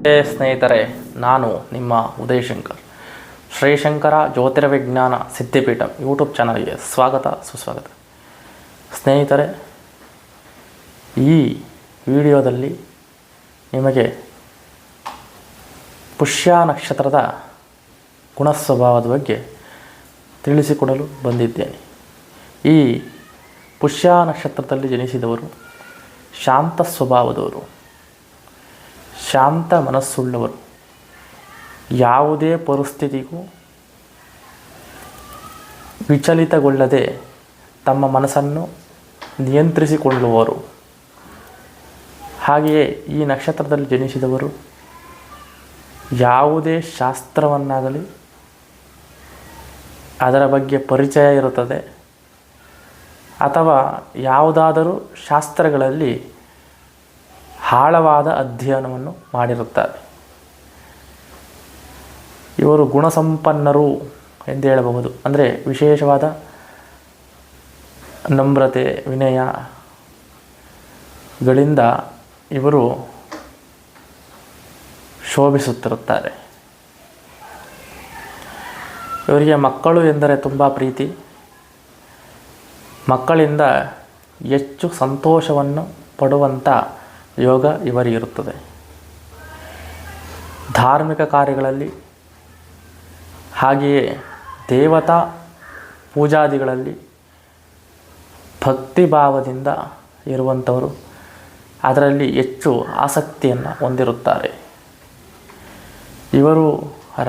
ಸ್ನೇಹಿತರೆ, ನಾನು ನಿಮ್ಮ ಉದಯಶಂಕರ್. ಶ್ರೀಶಂಕರ ಜ್ಯೋತಿರ್ವಿಜ್ಞಾನ ಸಿದ್ಧಿಪೀಠ ಯೂಟ್ಯೂಬ್ ಚಾನಲ್ಗೆ ಸ್ವಾಗತ ಸುಸ್ವಾಗತ. ಸ್ನೇಹಿತರೆ, ಈ ವಿಡಿಯೋದಲ್ಲಿ ನಿಮಗೆ ಪುಷ್ಯ ನಕ್ಷತ್ರದ ಗುಣಸ್ವಭಾವದ ಬಗ್ಗೆ ತಿಳಿಸಿಕೊಡಲು ಬಂದಿದ್ದೇನೆ. ಈ ಪುಷ್ಯ ನಕ್ಷತ್ರದಲ್ಲಿ ಜನಿಸಿದವರು ಶಾಂತ ಸ್ವಭಾವದವರು, ಶಾಂತ ಮನಸ್ಸುಳ್ಳವರು, ಯಾವುದೇ ಪರಿಸ್ಥಿತಿಗೂ ವಿಚಲಿತಗೊಳ್ಳದೆ ತಮ್ಮ ಮನಸ್ಸನ್ನು ನಿಯಂತ್ರಿಸಿಕೊಳ್ಳುವರು. ಹಾಗೆಯೇ ಈ ನಕ್ಷತ್ರದಲ್ಲಿ ಜನಿಸಿದವರು ಯಾವುದೇ ಶಾಸ್ತ್ರವನ್ನಾಗಲಿ ಅದರ ಬಗ್ಗೆ ಪರಿಚಯ ಇರುತ್ತದೆ ಅಥವಾ ಯಾವುದಾದರೂ ಶಾಸ್ತ್ರಗಳಲ್ಲಿ ಆಳವಾದ ಅಧ್ಯಯನವನ್ನು ಮಾಡಿರುತ್ತಾರೆ. ಇವರು ಗುಣಸಂಪನ್ನರು ಎಂದು ಹೇಳಬಹುದು. ಅಂದರೆ ವಿಶೇಷವಾದ ನಮ್ರತೆ, ವಿನಯಗಳಿಂದ ಇವರು ಶೋಭಿಸುತ್ತಿರುತ್ತಾರೆ. ಇವರಿಗೆ ಮಕ್ಕಳು ಎಂದರೆ ತುಂಬ ಪ್ರೀತಿ. ಮಕ್ಕಳಿಂದ ಹೆಚ್ಚು ಸಂತೋಷವನ್ನು ಪಡುವಂಥ ಯೋಗ ಇವರಿಗಿರುತ್ತದೆ. ಧಾರ್ಮಿಕ ಕಾರ್ಯಗಳಲ್ಲಿ ಹಾಗೆಯೇ ದೇವತಾ ಪೂಜಾದಿಗಳಲ್ಲಿ ಭಕ್ತಿಭಾವದಿಂದ ಇರುವಂಥವರು ಅದರಲ್ಲಿ ಹೆಚ್ಚು ಆಸಕ್ತಿಯನ್ನು ಹೊಂದಿರುತ್ತಾರೆ. ಇವರು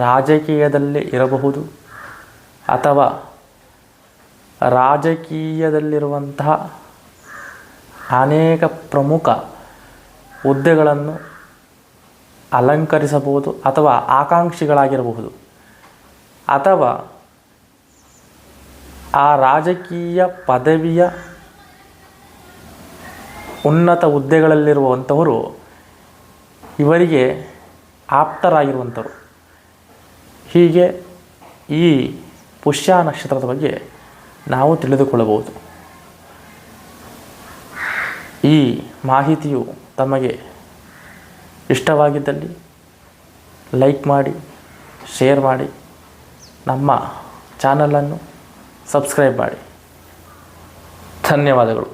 ರಾಜಕೀಯದಲ್ಲೇ ಇರಬಹುದು ಅಥವಾ ರಾಜಕೀಯದಲ್ಲಿರುವಂತಹ ಅನೇಕ ಪ್ರಮುಖ ಹುದ್ದೆಗಳನ್ನು ಅಲಂಕರಿಸಬಹುದು ಅಥವಾ ಆಕಾಂಕ್ಷಿಗಳಾಗಿರಬಹುದು ಅಥವಾ ಆ ರಾಜಕೀಯ ಪದವಿಯ ಉನ್ನತ ಹುದ್ದೆಗಳಲ್ಲಿರುವಂಥವರು ಇವರಿಗೆ ಆಪ್ತರಾಗಿರುವಂಥವರು. ಹೀಗೆ ಈ ಪುಷ್ಯ ನಕ್ಷತ್ರದ ಬಗ್ಗೆ ನಾವು ತಿಳಿದುಕೊಳ್ಳಬಹುದು. ಈ ಮಾಹಿತಿಯು ತಮಗೆ ಇಷ್ಟವಾಗಿದ್ದಲ್ಲಿ ಲೈಕ್ ಮಾಡಿ, ಶೇರ್ ಮಾಡಿ, ನಮ್ಮ ಚಾನಲನ್ನು ಸಬ್ಸ್ಕ್ರೈಬ್ ಮಾಡಿ. ಧನ್ಯವಾದಗಳು.